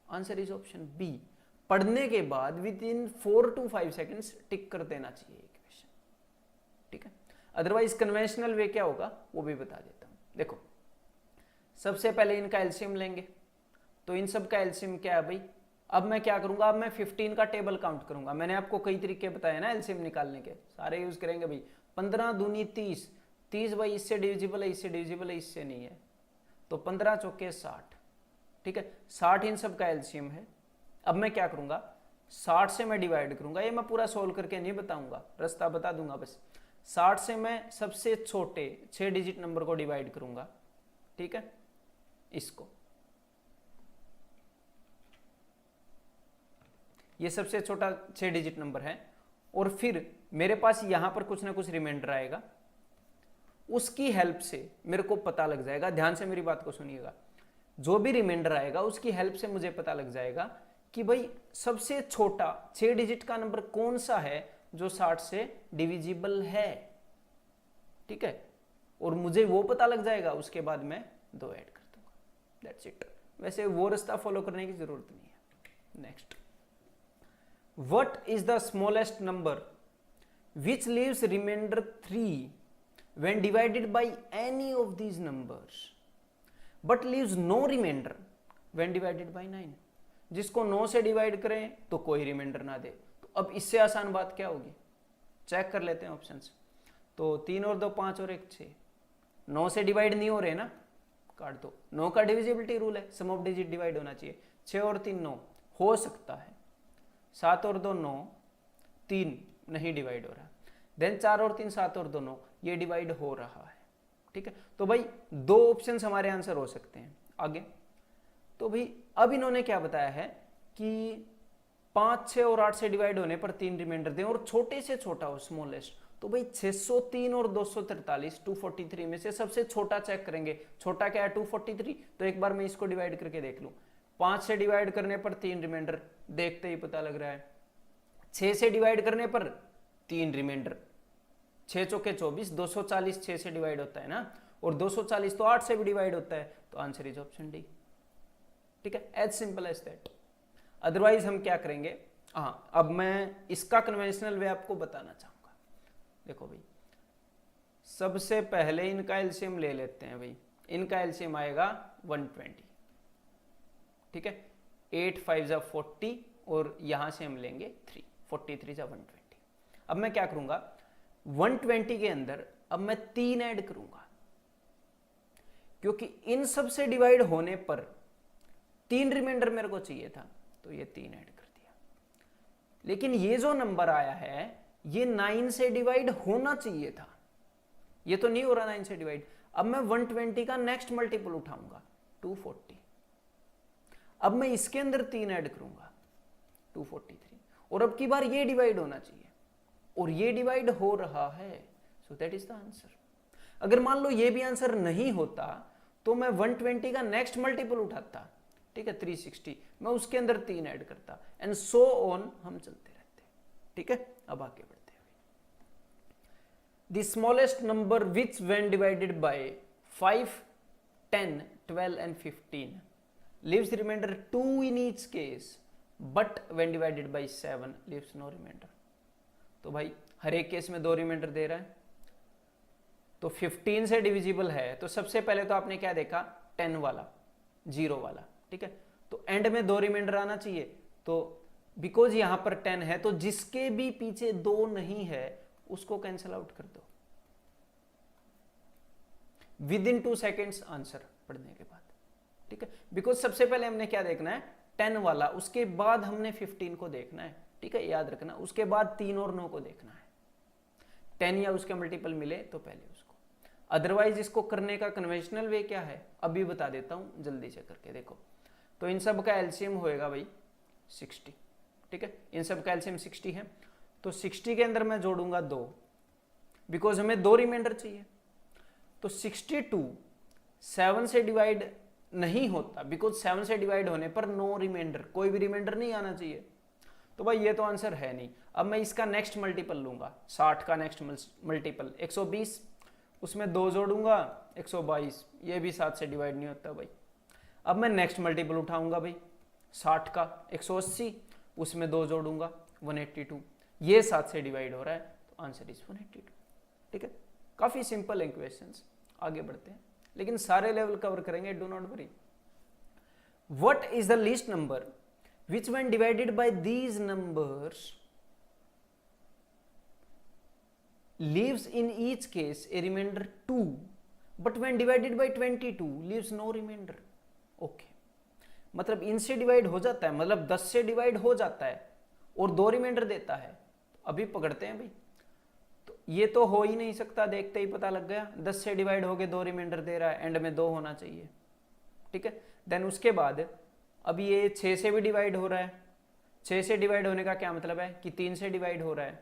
आंसर इज ऑप्शन बी। पढ़ने के बाद विद इन 4 to 5 सेकेंड्स टिक कर देना चाहिए इक्वेशन। ठीक है, अदरवाइज कन्वेंशनल वे क्या होगा वो भी बता देता हूं। देखो सबसे पहले इनका एलसीएम लेंगे, तो इन सब का एलसीएम क्या है भाई, अब मैं क्या करूंगा, अब मैं 15 का टेबल काउंट करूंगा। मैंने आपको कई तरीके बताए ना एलसीएम निकालने के, सारे यूज करेंगे भाई। 15 दूनी 30, 30 भाई इससे डिविजिबल है, इससे डिविजिबल है, इससे नहीं है, तो 15 चौके 60। ठीक है, 60 इन सब का एलसीएम है। अब मैं क्या करूंगा, 60 से मैं डिवाइड करूंगा, ये मैं पूरा सोल्व करके नहीं बताऊंगा, रास्ता बता दूंगा बस। 60 से मैं सबसे छोटे 6 डिजिट नंबर को डिवाइड करूंगा। ठीक है, इसको, ये सबसे छोटा 6 डिजिट नंबर है, और फिर मेरे पास यहां पर कुछ ना कुछ रिमाइंडर आएगा, उसकी हेल्प से मेरे को पता लग जाएगा, ध्यान से मेरी बात को सुनिएगा, जो भी रिमाइंडर आएगा उसकी हेल्प से मुझे पता लग जाएगा कि भाई सबसे छोटा 6 डिजिट का नंबर कौन सा है जो 60 से डिविजिबल है। ठीक है, और मुझे वो पता लग जाएगा, उसके बाद मैं 2 ऐड कर दूंगा, दैट्स इट। वैसे वो रास्ता फॉलो करने की जरूरत नहीं है। Next, what is the smallest number which leaves remainder 3 when divided by any of these numbers but leaves no remainder when divided by 9? जिसको 9 से डिवाइड करें तो कोई रिमाइंडर ना दे। तो अब इससे आसान बात क्या होगी, चेक कर लेते हैं ऑप्शंस। तो 3 और 2 5 और 1 6, 9 से डिवाइड नहीं हो रहे ना, काट दो। 9 का डिविजिबिलिटी रूल है, सम ऑफ डिजिट डिवाइड होना चाहिए। 6 और 3 9, हो सकता है। 7 और 2 9, 3 नहीं डिवाइड हो रहा। देन 4 और 3 7 और 2 9, ये डिवाइड हो रहा है। ठीक है, तो भाई 2 ऑप्शंस हमारे आंसर हो सकते हैं। आगे तो भाई अब इन्होंने क्या बताया है कि 5 6 और 8 से डिवाइड होने पर 3 रिमाइंडर दें और छोटे से छोटा हो, स्मॉलेस्ट। तो भाई 603 और 243 243 में से सबसे छोटा चेक करेंगे। छोटा क्या है, 243। तो एक बार मैं इसको डिवाइड करके देख लूं। 5 से डिवाइड करने पर 3 रिमाइंडर, देखते ही पता लग रहा है। 6 से डिवाइड करने पर 3 रिमाइंडर, 6 चौके 24, 240 6 से डिवाइड होता है ना, और 240 तो 8 से भी डिवाइड होता है, तो आंसर इज ऑप्शन डी। ठीक है, as simple as that. Otherwise हम क्या करेंगे, हाँ अब मैं इसका कन्वेंशनल वे आपको बताना चाहूंगा। देखो भाई सबसे पहले इनका एलसीएम ले लेते हैं भाई। इनका एलसीएम आएगा 120। ठीक है, 8 5 जा 40 और यहां से हम लेंगे 3, 43 जा 120। अब मैं क्या करूंगा, 120 के अंदर अब मैं 3 ऐड करूंगा, क्योंकि इन सब से डिवाइड होने पर 3 रिमाइंडर मेरे को चाहिए था, तो ये 3 ऐड कर दिया। लेकिन ये जो नंबर आया है ये 9 से डिवाइड होना चाहिए था, ये तो नहीं हो रहा 9 से डिवाइड। अब मैं 120 का नेक्स्ट मल्टीपल उठाऊंगा 240। अब मैं इसके अंदर 3 ऐड करूंगा 243, और अब की बार ये डिवाइड होना चाहिए, और ये डिवाइड हो रहा है, so that is the answer. अगर मान लो ये भी आंसर नहीं होता तो मैं 120 का नेक्स्ट मल्टीपल उठाता, ठीक है 360, मैं उसके अंदर 3 ऐड करता, एंड सो ऑन हम चलते रहते। ठीक है, अब आगे बढ़ते हैं। The smallest number which when divided bye 5 10 12 and 15 leaves remainder 2 in each case but when divided by 7 leaves no remainder। तो भाई हर एक केस में 2 रिमाइंडर दे रहा है, तो 15 से डिविजिबल है, तो सबसे पहले तो आपने क्या देखा, 10 वाला, 0 वाला। ठीक है, तो एंड में 2 रिमाइंडर आना चाहिए, तो बिकॉज यहां पर 10 है तो जिसके भी पीछे 2 नहीं है उसको कैंसिल आउट कर दो। विद इन 2 सेकेंड्स आंसर पढ़ने के बाद। ठीक है, बिकॉज सबसे पहले हमने क्या देखना है, 10 वाला, उसके बाद हमने 15 को देखना है। ठीक है, याद रखना, उसके बाद 3 और 9 को देखना है। 10 या उसके मल्टीपल मिले तो पहले उसको। अदरवाइज इसको करने का कन्वेंशनल वे क्या है अभी बता देता हूं जल्दी से करके। देखो तो इन सब का एलसीएम होएगा भाई 60। ठीक है, इन सब का एलसीएम 60 है, तो 60 के अंदर मैं जोड़ूंगा 2, बिकॉज हमें 2 रिमाइंडर चाहिए। तो 62 7 से डिवाइड नहीं होता, बिकॉज 7 से डिवाइड होने पर नो रिमाइंडर, कोई भी रिमाइंडर नहीं आना चाहिए। तो भाई ये तो आंसर है नहीं। अब मैं इसका नेक्स्ट मल्टीपल लूंगा, 60 का नेक्स्ट मल्टीपल 120, उसमें 2 जोड़ूंगा 122, ये भी 7 से डिवाइड नहीं होता भाई। अब मैं नेक्स्ट मल्टीपल उठाऊंगा भाई 60 का 180, उसमें 2 जोड़ूंगा 182, ये 7 से डिवाइड हो रहा है, तो आंसर इज 182। ठीक है, काफी सिंपल है क्वेश्चंस। आगे बढ़ते हैं, लेकिन सारे लेवल कवर करेंगे, do not worry. What is the least number which when divided by these numbers leaves in each case a remainder 2, but when divided by 22 leaves no remainder। okay, मतलब इनसे divide हो जाता है, मतलब 10 से divide हो जाता है और 2 रिमाइंडर देता है। अभी पकड़ते हैं भाई, तो ये तो हो ही नहीं सकता, देखते ही पता लग गया। 10 से डिवाइड हो गए 2 रिमाइंडर दे रहा है, एंड में 2 होना चाहिए। ठीक है, देन उसके बाद अब ये 6 से भी डिवाइड हो रहा है। 6 से डिवाइड होने का क्या मतलब है कि 3 से डिवाइड हो रहा है।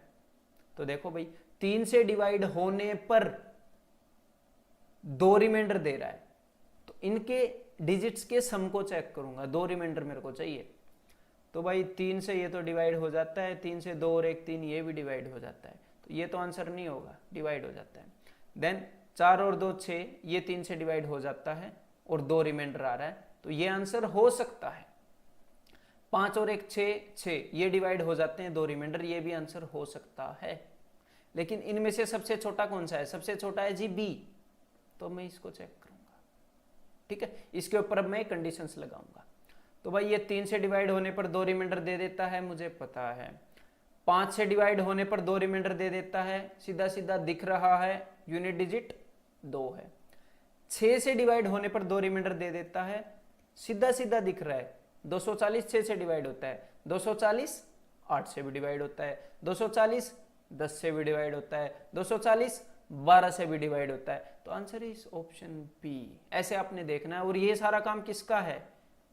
तो देखो भाई 3 से डिवाइड होने पर 2 रिमाइंडर दे रहा है, तो इनके डिजिट्स के सम को चेक करूंगा, 2 रिमाइंडर मेरे को चाहिए। तो भाई 3 से ये तो डिवाइड हो जाता है, 3 से 2 और 1 3, ये भी डिवाइड हो जाता है, तो ये तो आंसर नहीं होगा, डिवाइड हो जाता है। देन 4 और 2 6, ये 3 से डिवाइड हो जाता है और 2 रिमाइंडर आ रहा है, तो ये आंसर हो सकता है। 5 और 1 6 6, ये डिवाइड हो जाते हैं 2 रिमाइंडर, ये भी आंसर हो सकता है। लेकिन इनमें से सबसे छोटा कौन सा है? सबसे छोटा है जी बी, तो मैं इसको चेक करूंगा। ठीक है, इसके ऊपर अब मैं कंडीशंस लगाऊंगा। तो भाई ये 3 से डिवाइड होने पर 2 रिमाइंडर दे देता है, मुझे पता है। 5 से डिवाइड होने पर 2 रिमाइंडर दे देता है, सीधा सीधा दिख रहा है, यूनिट डिजिट 2 है। 6 से डिवाइड होने पर 2 रिमाइंडर दे देता है, सीधा सीधा दिख रहा है। 240 6 से डिवाइड होता है, 240 8 से भी डिवाइड होता है, 240 10 से भी डिवाइड होता है, 240 12 से भी डिवाइड होता है, तो आंसर इज ऑप्शन बी। ऐसे आपने देखना है। और ये सारा काम किसका है?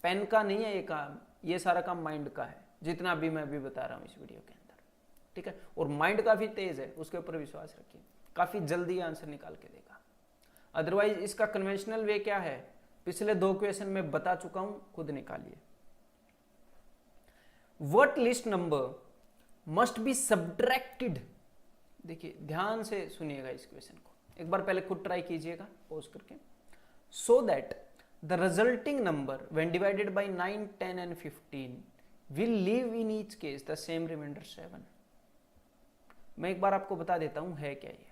पेन का नहीं है ये काम, ये सारा काम माइंड का है, जितना भी मैं अभी बता रहा हूँ इस वीडियो के अंदर। ठीक है, और माइंड काफी तेज है, उसके ऊपर विश्वास रखिए, काफी जल्दी आंसर निकाल के देगा। अदरवाइज इसका कन्वेंशनल वे क्या है, पिछले 2 क्वेश्चन में बता चुका हूं, खुद निकालिए। What least number must be subtracted, देखिए ध्यान से सुनिएगा इस क्वेश्चन को, एक बार पहले खुद ट्राई कीजिएगा पॉज करके। So that the resulting number when divided by 9 10 and 15 will leave in each case the same remainder 7। मैं एक बार आपको बता देता हूं है क्या ये।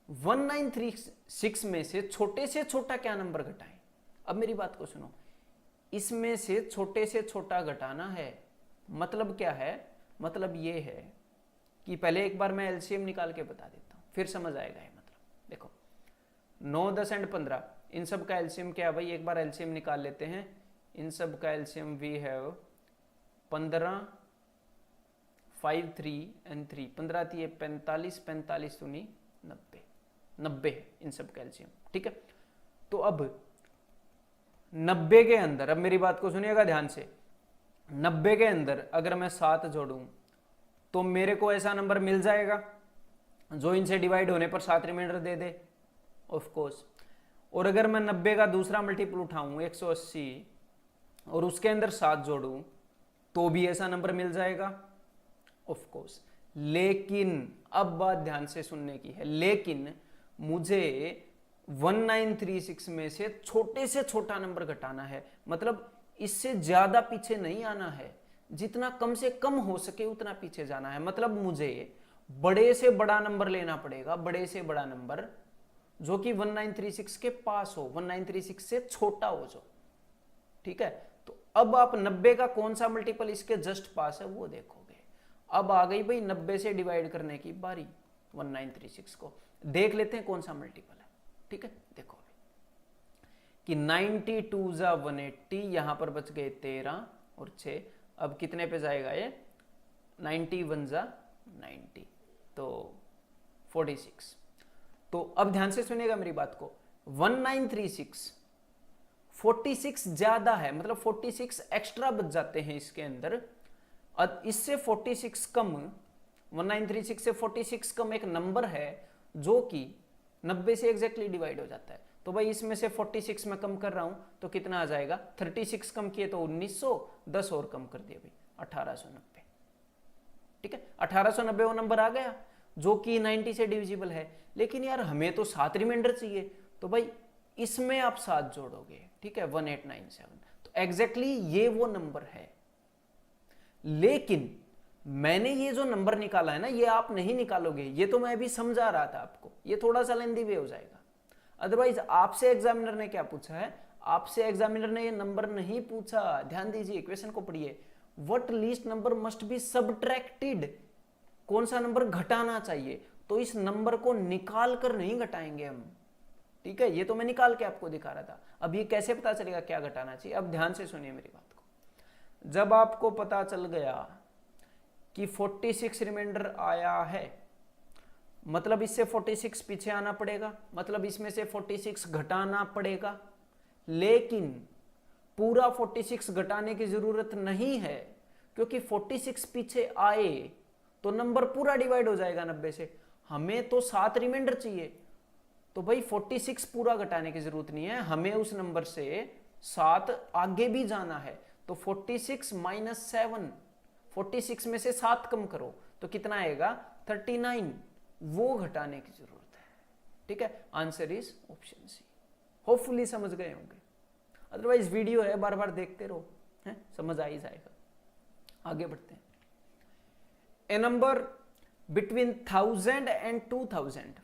1936 में से छोटा क्या नंबर घटाएं। अब मेरी बात को सुनो, इसमें से छोटा घटाना है, मतलब क्या है? मतलब ये है कि पहले एक बार मैं एलसीएम निकाल के बता देता हूं, फिर समझ आएगा ये मतलब। देखो 9 10 एंड 15, इन सब का एलसीएम क्या है भाई? एक बार एलसीएम निकाल लेते हैं। इन सब का एलसीएम वी हैव 15 5 3 एंड 3, 15 थी 45, 45 दूनी 90 है इन सब का एलसीएम। ठीक है, तो अब 90 के अंदर, अब मेरी बात को सुनिएगा ध्यान से, 90 के अंदर अगर मैं 7 जोड़ूं तो मेरे को ऐसा नंबर मिल जाएगा जो इनसे डिवाइड होने पर 7 रिमाइंडर दे दे, ऑफ कोर्स। और अगर मैं 90 का दूसरा मल्टीपल उठाऊं 180 और उसके अंदर 7 जोड़ूं तो भी ऐसा नंबर मिल जाएगा, ऑफ कोर्स। लेकिन अब बात ध्यान से सुनने की है, लेकिन मुझे 1936 में से छोटा नंबर घटाना है, मतलब इससे ज्यादा पीछे नहीं आना है, जितना कम से कम हो सके उतना पीछे जाना है। मतलब मुझे बड़े से बड़ा नंबर लेना पड़ेगा, बड़े से बड़ा नंबर जो कि 1936 के पास हो, 1936 से छोटा हो जो। ठीक है, तो अब आप 90 का कौन सा मल्टीपल इसके जस्ट पास है वो देखोगे। अब आ गई भाई 90 से डिवाइड करने की बारी 1936 को, देख लेते हैं कौन सा मल्टीपल है। ठीक है, देखो कि 92 जा 180, यहां पर बच गए 13 और 6, अब कितने पे जाएगा ये? 91 जा 90, तो 46। तो अब ध्यान से सुनिएगा मेरी बात को, 1936 46 ज्यादा है, मतलब 46 एक्स्ट्रा बच जाते हैं इसके अंदर। इससे 46 कम, 1936 से 46 कम एक नंबर है जो कि 90 से एग्जैक्टली डिवाइड हो जाता है। तो भाई इसमें से 46 में कम कर रहा हूं तो कितना आ जाएगा, 36 कम किए तो 1900, 10 और कम कर दिया भाई 1890। ठीक है, 1890 वो नंबर आ गया जो कि 90 से डिविजिबल है। लेकिन यार हमें तो 7 रिमाइंडर चाहिए, तो भाई इसमें आप 7 जोड़ोगे, ठीक है, 1897। तो एग्जैक्टली ये वो नंबर है। लेकिन मैंने ये जो नंबर निकाला है ना, ये आप नहीं निकालोगे, ये तो मैं अभी समझा रहा था आपको, ये थोड़ा सा लेंदी वे हो जाएगा। अदरवाइज आपसे एग्जामिनर ने क्या पूछा है, आपसे एग्जामिनर ने ये नंबर नहीं पूछा, ध्यान दीजिए, क्वेश्चन को पढ़िए। What least number must be subtracted, कौन सा नंबर घटाना चाहिए, तो इस नंबर को निकाल कर नहीं घटाएंगे हम, ठीक है, ये तो मैं निकाल के आपको दिखा रहा था। अब ये कैसे पता चलेगा क्या घटाना चाहिए, अब ध्यान से सुनिए मेरी बात को। जब आपको पता चल गया कि 46 रिमाइंडर आया है, मतलब इससे 46 पीछे आना पड़ेगा, मतलब इसमें से 46 घटाना पड़ेगा। लेकिन पूरा 46 घटाने की जरूरत नहीं है, क्योंकि 46 पीछे आए तो नंबर पूरा डिवाइड हो जाएगा 90 से। हमें तो 7 रिमाइंडर चाहिए, तो भाई 46 पूरा घटाने की जरूरत नहीं है, हमें उस नंबर से 7 आगे भी जाना है। तो 46 माइनस 7, 46 में से 7 कम करो तो कितना आएगा, 39, वो घटाने की जरूरत है। ठीक है, answer is option C. Hopefully समझ गए होंगे, अदरवाइज वीडियो है बार बार देखते रहो, है समझ आ ही जाएगा। आगे बढ़ते हैं। ए number between 1000 and 2000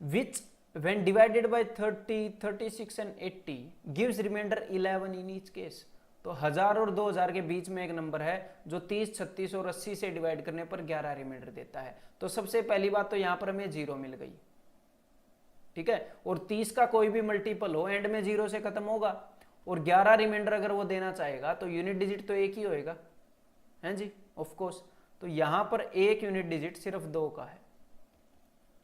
which when divided by 30, 36 and 80 gives remainder 11 in each case। तो 1000 और 2000 के बीच में एक नंबर है जो 30, 36 और 80 से डिवाइड करने पर 11 रिमाइंडर देता है। तो सबसे पहली बात तो यहां पर हमें 0 मिल गई, ठीक है, और 30 का कोई भी मल्टीपल हो एंड में 0 से खत्म होगा, और 11 रिमाइंडर अगर वो देना चाहेगा तो यूनिट डिजिट तो एक ही होएगा, है जी, ऑफ कोर्स। तो यहां पर एक यूनिट डिजिट सिर्फ 2 का है,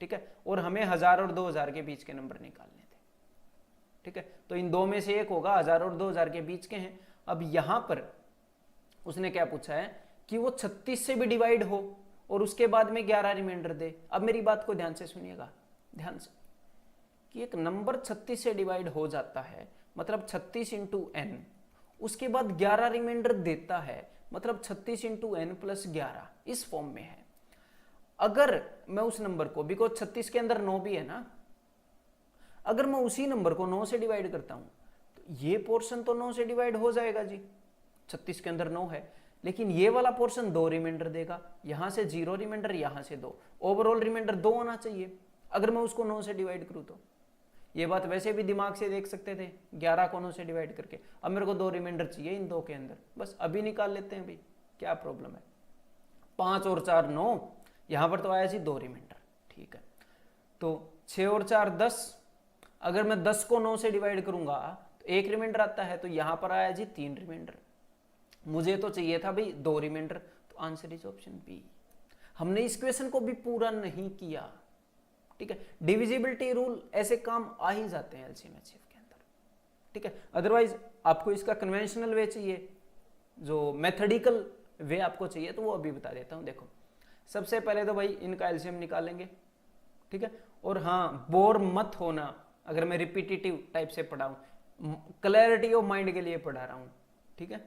ठीक है, और हमें 1000 और 2000 के बीच के नंबर निकालने थे, ठीक है, तो इन दो में से एक होगा, 1000 और 2000 के बीच के हैं। अब यहां पर उसने क्या पूछा है कि वो 36 से भी डिवाइड हो और उसके बाद में 11 रिमाइंडर दे। अब मेरी बात को ध्यान से सुनिएगा, ध्यान से, कि एक नंबर 36 से डिवाइड हो जाता है, मतलब 36 इंटू एन, उसके बाद 11 रिमाइंडर देता है, मतलब 36 इंटू एन प्लस 11, इस फॉर्म में है। अगर मैं उस नंबर को, बिकॉज 36 के अंदर 9 भी है ना, अगर मैं उसी नंबर को 9 से डिवाइड करता हूं तो ये पोर्शन तो 9 से डिवाइड हो जाएगा जी, 36 के अंदर 9 है, लेकिन ये वाला पोर्शन 2 रिमाइंडर देगा, यहां से 0 रिमाइंडर, यहां से 2, ओवरऑल रिमाइंडर 2 होना चाहिए अगर मैं उसको 9 से डिवाइड करूं तो। ये बात वैसे भी दिमाग से देख सकते थे 11 को 9 से डिवाइड करके। अब मेरे को 2 रिमाइंडर चाहिए इन 2 के अंदर, बस अभी निकाल लेते हैं भाई, क्या प्रॉब्लम है। 5 और 4 9, यहां पर तो आया जी 2 रिमाइंडर, ठीक है, तो 6 और 4 10, अगर मैं 10 को 9 से डिवाइड करूंगा तो 1 रिमाइंडर आता है, तो यहां पर आया जी 3 रिमाइंडर, मुझे तो चाहिए था भाई 2 रिमाइंडर, तो आंसर इज ऑप्शन बी। हमने इस क्वेश्चन को भी पूरा नहीं किया, ठीक है, डिविजिबिलिटी रूल ऐसे काम आ ही जाते हैं एलसीएम एचसीएफ के अंदर, ठीक है। अदरवाइज आपको इसका कन्वेंशनल वे चाहिए, जो मेथडिकल वे आपको चाहिए, तो वो अभी बता देता हूं। देखो, सबसे पहले तो भाई इनका एलसीएम निकालेंगे, ठीक है, और हाँ बोर मत होना अगर मैं रिपीटेटिव टाइप से पढ़ाऊं, क्लैरिटी ऑफ माइंड के लिए पढ़ा रहा हूं, ठीक है।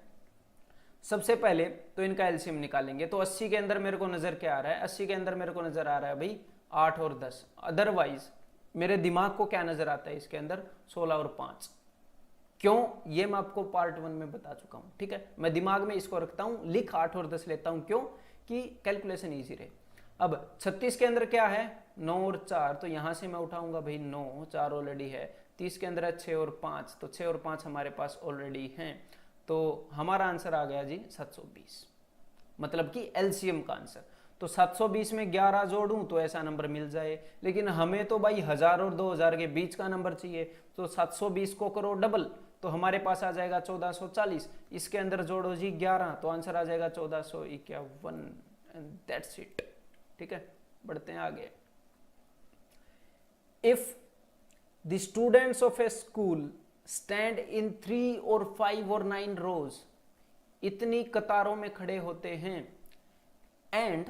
सबसे पहले तो इनका एलसीएम निकालेंगे, तो 80 के अंदर मेरे को नजर क्या आ रहा है, 80 के अंदर मेरे को नजर आ रहा है भाई 8 और 10, अदरवाइज मेरे दिमाग को क्या नजर आता है इसके अंदर, 16 और 5। क्यों, ये मैं आपको पार्ट 1 में बता चुका हूं, ठीक है, मैं दिमाग में इसको रखता हूं, लिख 8 और 10 लेता हूं, क्यों कि कैलकुलेशन इजी रहे। अब 36 के अंदर क्या है, 9 और 4, तो यहां से मैं उठाऊंगा भाई 9, 4 ऑलरेडी है। 30 के अंदर है 6 और 5, तो 6 और 5 हमारे पास ऑलरेडी हैं, तो हमारा आंसर आ गया जी 720, मतलब कि एलसीएम का आंसर। तो 720 में 11 जोड़ूं तो ऐसा नंबर मिल जाए, लेकिन हमें तो भाई 1000 और 2000 के बीच का नंबर चाहिए, तो 720 को करो डबल, तो हमारे पास आ जाएगा 1440, इसके अंदर जोड़ो जी 11, तो आंसर आ जाएगा 1451, एंड दैट्स इट, ठीक है। बढ़ते हैं आगे। If the students of A school stand in 3 और 5 और 9 रोज, इतनी कतारों में खड़े होते हैं, and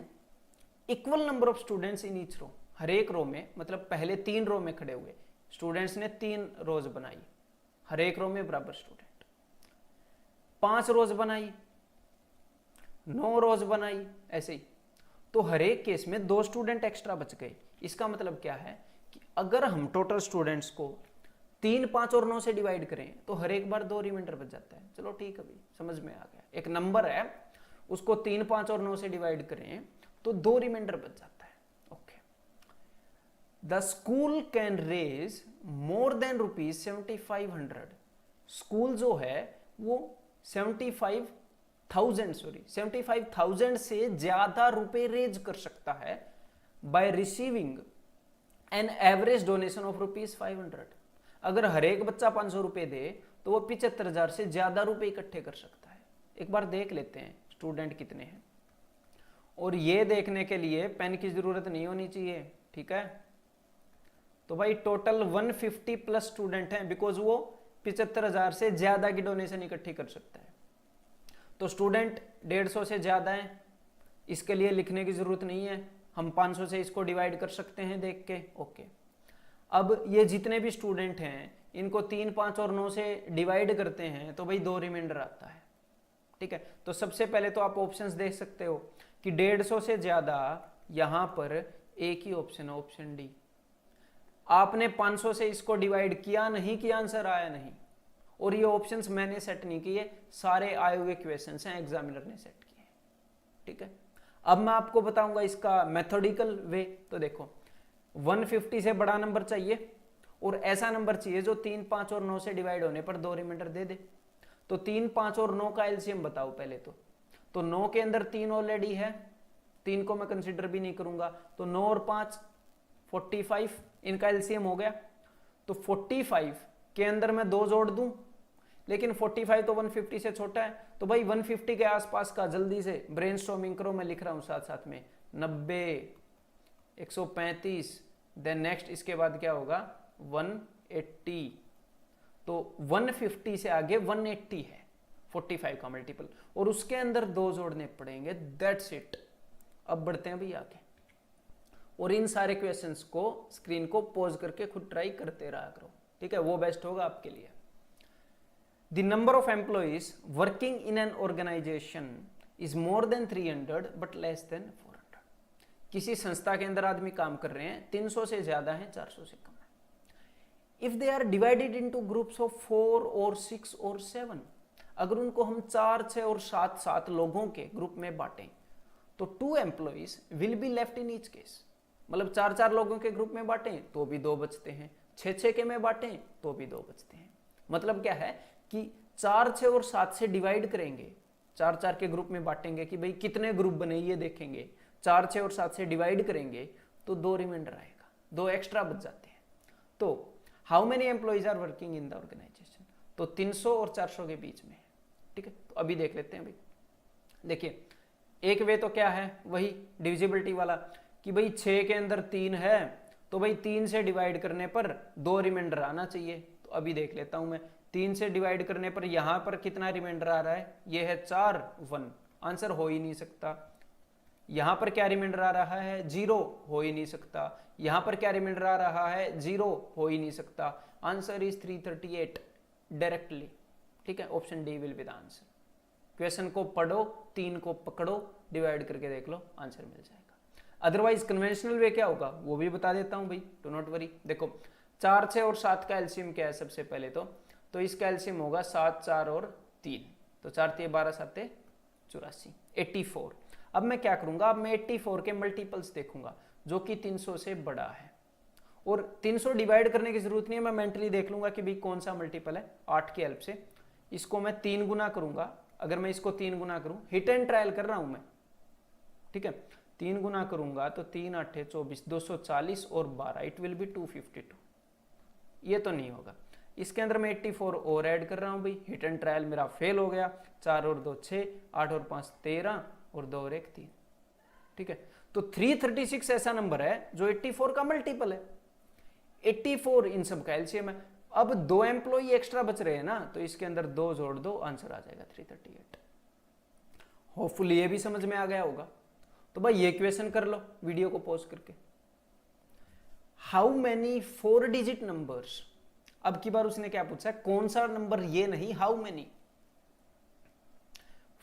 equal number of students in each row, हर एक रो में, मतलब पहले 3 रो में खड़े हुए स्टूडेंट्स ने 3 रोज बनाई, हर एक रो में बराबर स्टूडेंट, 5 रोज बनाई, 9 रोज बनाई, ऐसे ही। तो हर एक केस में 2 स्टूडेंट एक्स्ट्रा बच गए। इसका मतलब क्या है कि अगर हम टोटल स्टूडेंट्स को 3, 5 और 9 से डिवाइड करें तो हर एक बार 2 रिमाइंडर बच जाता है। चलो ठीक है भाई, समझ में आ गया। एक नंबर है, उसको 3, 5 और 9 से डिवाइड करें तो 2 रिमाइंडर बच जाता है। Okay, the school can raise more than ₹7500। School जो है वो 75,000 से ज्यादा रुपए रेज कर सकता है by receiving an average donation of ₹500। अगर हर एक बच्चा 500 रुपए दे तो वो 75,000 से ज्यादा रुपए इकट्ठे कर सकता है। एक बार देख लेते हैं स्टूडेंट कितने हैं, और ये देखने के लिए पेन की जरूरत नहीं होनी चाहिए, ठीक है। तो भाई टोटल 150 प्लस स्टूडेंट हैं, बिकॉज वो 75,000 से ज्यादा की डोनेशन इकट्ठी कर सकता है। तो स्टूडेंट 150 से ज्यादा है, इसके लिए लिखने की जरूरत नहीं है, हम 500 से इसको डिवाइड कर सकते हैं देख के। ओके, अब ये जितने भी स्टूडेंट हैं इनको 3, 5 और 9 से डिवाइड करते हैं तो भाई 2 रिमाइंडर आता है, ठीक है। तो सबसे पहले तो आप ऑप्शंस देख सकते हो कि 150 से ज्यादा, यहां पर एक ही ऑप्शन है, ऑप्शन डी। आपने 500 से इसको डिवाइड किया नहीं किया, आंसर आया नहीं। और ये ऑप्शंस मैंने सेट नहीं किए, सारे आए हुए क्वेश्चंस हैं, एग्जामिनर ने सेट किए, ठीक है। अब मैं आपको बताऊंगा इसका मेथोडिकल वे। तो देखो 150 से बड़ा नंबर चाहिए और ऐसा नंबर चाहिए जो 3, 5 और 9 से डिवाइड होने पर 2 रिमाइंडर दे दे। तो 3, 5 और 9 का एलसीएम बताओ पहले तो 9 के अंदर 3 ऑलरेडी है, 3 को मैं कंसीडर भी नहीं करूंगा। तो 9 और 5 45, इनका एलसीएम हो गया। तो 45 के अंदर मैं 2 जोड़ दूं, लेकिन 45 तो 150 से छोटा है, तो भाई 150 के आसपास का जल्दी से ब्रेनस्टॉर्मिंग करो, मैं लिख रहा हूं साथ साथ में। 90, 135, देन नेक्स्ट इसके बाद क्या होगा 180। तो 150 से आगे 180 है 45 का मल्टीपल, और उसके अंदर 2 जोड़ने पड़ेंगे, दैट्स इट। अब बढ़ते हैं भाई आगे, और इन सारे क्वेश्चंस को स्क्रीन को पॉज करके खुद ट्राई करते रहा करो, ठीक है, वो बेस्ट होगा आपके लिए। The number of employees working in an organization is more than 300 but less than 400। किसी संस्था के अंदर आदमी काम कर रहे हैं, 300 से ज्यादा है, 400 से कम है। If they are divided into groups of 4 और 6 और 7, अगर उनको हम 4, 6 और 7 लोगों के ग्रुप में बांटें तो 2 employees will be left in each case. मतलब 4 लोगों के ग्रुप में बांटें तो भी 2 बचते हैं, 6 के में बांटें तो भी 2 बचते हैं। मतलब क्या है कि 4, 6 और 7 से डिवाइड करेंगे, 4 के ग्रुप में बांटेंगे कि भाई कितने ग्रुप बने ये देखेंगे, 4, 6 और 7 से डिवाइड करेंगे तो 2 रिमाइंडर आएगा, 2 एक्स्ट्रा बच जाते हैं। तो how many employees are working in the organization, तो 300 और 400 के बीच में है, ठीक है। तो अभी देख लेते हैं भाई। देखिए एक वे तो क्या है, वही डिविजिबिलिटी वाला कि भाई 6 के अंदर 3 है तो भाई 3 से डिवाइड करने पर 2 रिमाइंडर आना चाहिए। तो अभी देख लेता हूं मैं, 3 से डिवाइड करने पर यहां पर कितना रिमाइंडर आ रहा है, ये है 4, 1, आंसर हो ही नहीं सकता। यहां पर क्या रिमाइंडर आ रहा है, 0, हो ही नहीं सकता। यहां पर क्या रिमाइंडर आ रहा है, 0, हो ही नहीं सकता। आंसर इज 338 डायरेक्टली, ठीक है। Option D will be the answer. Question को पढ़ो, 3 को पकड़ो, डिवाइड करके देख लो, आंसर मिल जाएगा। अदरवाइज कन्वेंशनल वे क्या होगा वो भी बता देता हूं भाई, डू नॉट वरी। देखो 4, 6 और 7 का एलसीएम क्या है सबसे पहले तो इसका एलसीएम होगा 7, 4 और 3, तो 4 3 12 7 84, 84। अब मैं क्या करूंगा, अब मैं 84 के मल्टीपल्स देखूंगा जो कि 300 से बड़ा है, और 300 डिवाइड करने की जरूरत नहीं है, मैं मेंटली देख लूंगा कि भाई कौन सा मल्टीपल है। 8 की हेल्प से इसको मैं 3 गुना करूंगा। अगर मैं इसको 3 गुना करूं, हिट एंड ट्रायल कर रहा हूं मैं, ठीक है। 3 गुना करूंगा तो 3 8 24, 240 और 12, इट विल बी 252। ये तो नहीं होगा। इसके अंदर मैं 84 और ऐड कर रहा हूं भाई, हिट एंड ट्रायल मेरा फेल हो गया। 4 और 2 6, 8 और 5 13 और 2 और 1 3, ठीक है। तो 336 ऐसा नंबर है जो 84 का मल्टीपल है। 84 इन सब का एलसीएम है। अब 2 एम्प्लॉई एक्स्ट्रा बच रहे हैं ना, तो इसके अंदर 2 जोड़ दो, आंसर आ जाएगा 338। होपफुली ये भी समझ में आ गया होगा। तो भाई ये क्वेश्चन कर लो वीडियो को पॉज करके। हाउ मैनी 4 डिजिट नंबर्स, अब की बार उसने क्या पूछा, कौन सा नंबर, ये नहीं, how many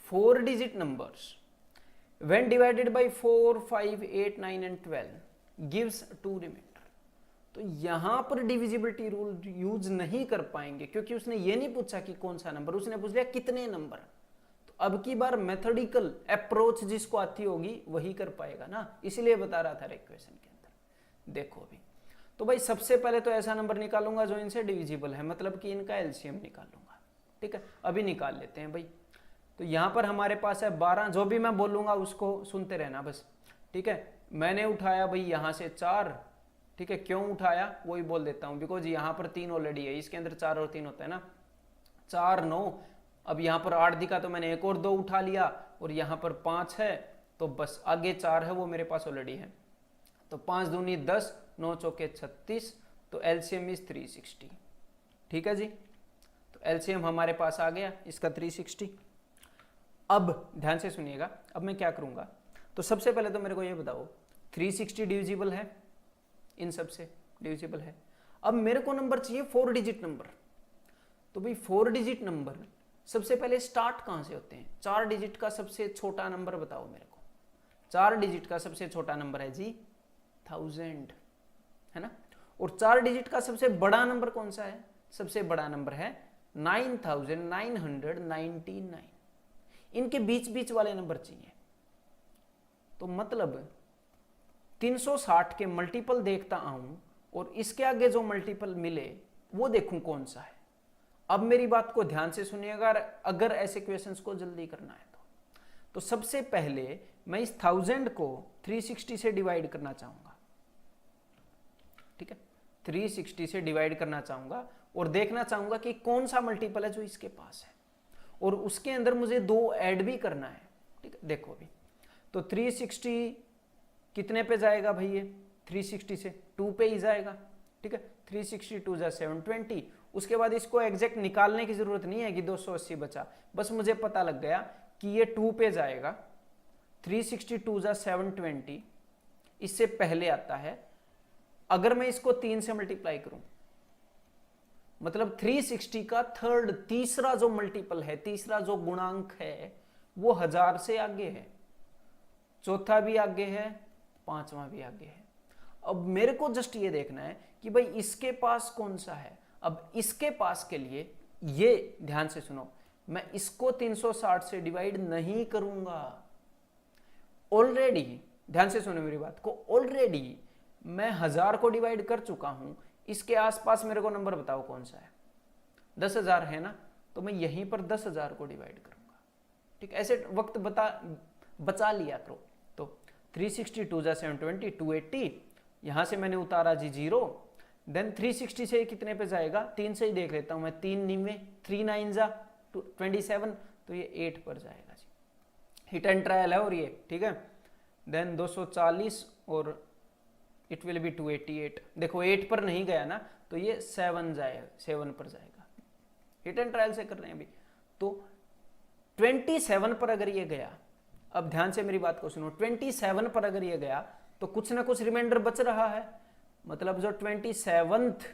4 digit numbers when divided by 4, 5, 8, 9 and 12 gives 2 remainder। तो यहां पर डिविजिबिलिटी रूल यूज नहीं कर पाएंगे, क्योंकि उसने ये नहीं पूछा कि कौन सा नंबर, उसने पूछ लिया कितने नंबर। तो अब की बार मेथोडिकल अप्रोच जिसको आती होगी वही कर पाएगा ना, इसलिए बता रहा था इक्वेशन के अंदर। देखो अभी तो भाई सबसे पहले तो ऐसा नंबर निकालूंगा जो इनसे डिविजिबल है, मतलब कि इनका एलसीएम निकालूंगा। ठीक है, अभी निकाल लेते हैं भाई। तो यहां पर हमारे पास है 12, जो भी मैं बोलूंगा उसको सुनते रहना बस। ठीक है, मैंने उठाया भाई यहां से 4। ठीक है, क्यों उठाया वही बोल देता हूं, बिकॉज यहां पर 3 ऑलरेडी है, इसके अंदर 4 और 3 होता है ना, 4 9। अब यहां पर 8 दिखा तो मैंने एक और 2 उठा लिया, और यहां पर 5 है, तो बस आगे 4 है वो मेरे पास ऑलरेडी है। तो 5 दूनी 10, 9 चौके 36, तो एलसीएम इज 360। ठीक है जी, तो एलसीएम हमारे पास आ गया इसका 360। अब ध्यान से सुनिएगा, अब मैं क्या करूंगा, तो सबसे पहले तो मेरे को ये बताओ 360 डिविजिबल है, इन सब से डिविजिबल है। अब मेरे को नंबर चाहिए 4 डिजिट नंबर। तो भाई 4 डिजिट नंबर सबसे पहले स्टार्ट कहां से होते हैं, 4 डिजिट का सबसे छोटा नंबर बताओ मेरे को। 4 डिजिट का सबसे छोटा नंबर है जी 1000, है ना। और 4 डिजिट का सबसे बड़ा नंबर कौन सा है, सबसे बड़ा नंबर है 9999। इनके बीच बीच वाले नंबर चाहिए। तो मतलब 360 के मल्टीपल देखता आऊं और इसके आगे जो मल्टीपल मिले वो देखूं कौन सा है। अब मेरी बात को ध्यान से सुनिएगा, अगर ऐसे क्वेश्चंस को जल्दी करना है तो सबसे पहले मैं इस 1000 को 360 से डिवाइड करना चाहूंगा। ठीक है, 360 से डिवाइड करना चाहूंगा और देखना चाहूंगा कि कौन सा मल्टीपल है जो इसके पास है, और उसके अंदर मुझे 2 ऐड भी करना है। ठीक है, देखो अभी तो 360 कितने पे जाएगा भाई, ये 360 से 2 पे ही जाएगा। ठीक है, 360 2 जा 720। उसके बाद इसको एग्जैक्ट निकालने की जरूरत नहीं है कि 280 बचा, बस मुझे पता लग गया कि ये 2 पे जाएगा। 360 2 जा 720 इससे पहले आता है। अगर मैं इसको 3 से मल्टीप्लाई करूं, मतलब 360 का थर्ड, तीसरा जो मल्टीपल है, तीसरा जो गुणांक है वो 1000 से आगे है, चौथा भी आगे है, पांचवा भी आगे है। अब मेरे को जस्ट ये देखना है कि भाई इसके पास कौन सा है। अब इसके पास के लिए ये ध्यान से सुनो, मैं इसको 360 से डिवाइड नहीं करूंगा। ऑलरेडी ध्यान से सुनो मेरी बात को, ऑलरेडी मैं 1000 को डिवाइड कर चुका हूं। इसके आसपास मेरे को नंबर बताओ कौन सा है, 10,000 है ना, तो मैं यहीं पर 10,000 को डिवाइड करूंगा। ठीक, ऐसे वक्त बचा लिया करो। तो 360 2 जा 720 280, यहां से मैंने उतारा जी 0। देन 360 से कितने पे जाएगा, 3 से ही देख लेता हूं मैं, 3 9 3 9 जा 27, तो ये 8 पर जाएगा जी। हिट एंड ट्रायल है और ये, ठीक है। देन 240 और इट विल बी 288। देखो 8 पर नहीं गया ना, तो ये 7 पर जाएगा। हिट एंड ट्रायल से कर रहे हैं अभी। तो 27 पर अगर ये गया, अब ध्यान से मेरी बात को सुनो, 27 पर अगर ये गया तो कुछ ना कुछ रिमाइंडर बच रहा है। मतलब जो 27th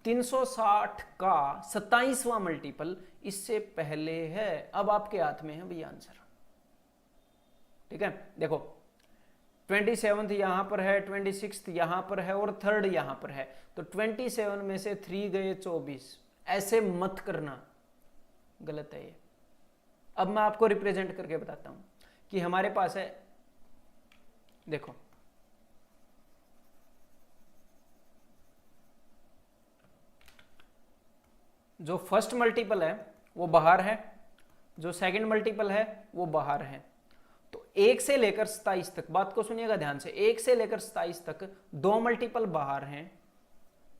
360 का 27वां मल्टीपल इससे पहले है। अब आपके हाथ में है भैया आंसर। ठीक है, देखो 27th यहां पर है, 26th यहां पर है और 3rd यहां पर है। तो 27 में से 3 गए 24। ऐसे मत करना, गलत है ये। अब मैं आपको रिप्रेजेंट करके बताता हूं कि हमारे पास है, देखो जो फर्स्ट मल्टीपल है वो बाहर है, जो सेकंड मल्टीपल है वो बाहर है। तो 1 से लेकर 27 तक, बात को सुनिएगा ध्यान से, 1 से लेकर 27 तक 2 मल्टीपल बाहर हैं,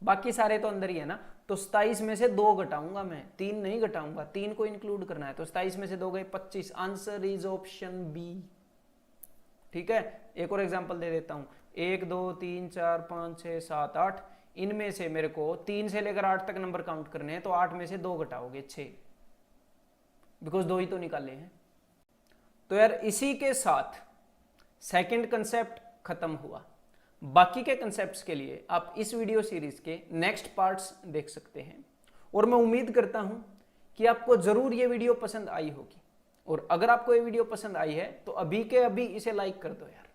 बाकी सारे तो अंदर ही है ना। तो 27 में से 2 घटाऊंगा मैं, 3 नहीं घटाऊंगा, 3 को इंक्लूड करना है। तो 27 में से 2 गए 25। Answer is option B. ठीक है, एक और एग्जांपल दे देता हूं। 1 2 3 4 5 6 7 8, इनमें से मेरे को 3 से लेकर 8 तक नंबर काउंट करने हैं, तो 8 में से 2 घटाओगे 6, बिकॉज 2 ही तो निकाले हैं। तो यार इसी के साथ सेकंड कंसेप्ट खत्म हुआ। बाकी के कंसेप्ट्स के लिए आप इस वीडियो सीरीज के नेक्स्ट पार्ट्स देख सकते हैं, और मैं उम्मीद करता हूं कि आपको जरूर ये वीडियो पसंद आई होगी। और अगर आपको ये वीडियो पसंद आई है तो अभी के अभी इसे लाइक कर दो यार,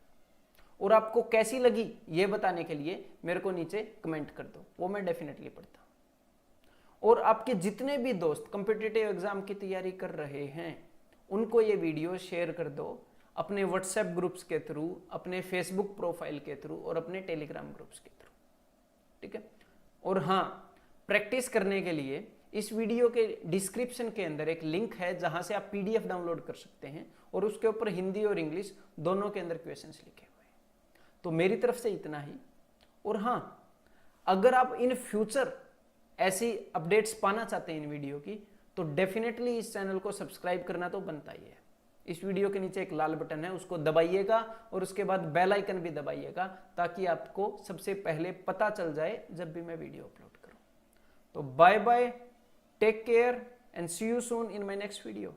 और आपको कैसी लगी ये बताने के लिए मेरे को नीचे कमेंट कर दो, वो मैं डेफिनेटली पढ़ता हूं। और आपके जितने भी दोस्त कॉम्पिटिटिव एग्जाम की तैयारी कर रहे हैं उनको ये वीडियो शेयर कर दो, अपने व्हाट्सएप ग्रुप्स के थ्रू, अपने फेसबुक प्रोफाइल के थ्रू और अपने टेलीग्राम ग्रुप्स के थ्रू, ठीक है। और हाँ, प्रैक्टिस करने के लिए इस वीडियो के डिस्क्रिप्शन के अंदर एक लिंक है जहां से आप पीडीएफ डाउनलोड कर सकते हैं, और उसके ऊपर हिंदी और इंग्लिश दोनों के अंदर क्वेश्चंस लिखे हुए हैं। तो मेरी तरफ से इतना ही। और हाँ, अगर आप इन फ्यूचर ऐसी अपडेट्स पाना चाहते हैं इन वीडियो की, तो डेफिनेटली इस चैनल को सब्सक्राइब करना तो बनता ही है। इस वीडियो के नीचे एक लाल बटन है, उसको दबाइएगा और उसके बाद बेल आइकन भी दबाइएगा, ताकि आपको सबसे पहले पता चल जाए जब भी मैं वीडियो अपलोड करूं। तो bye bye, take care and see you soon in my next video.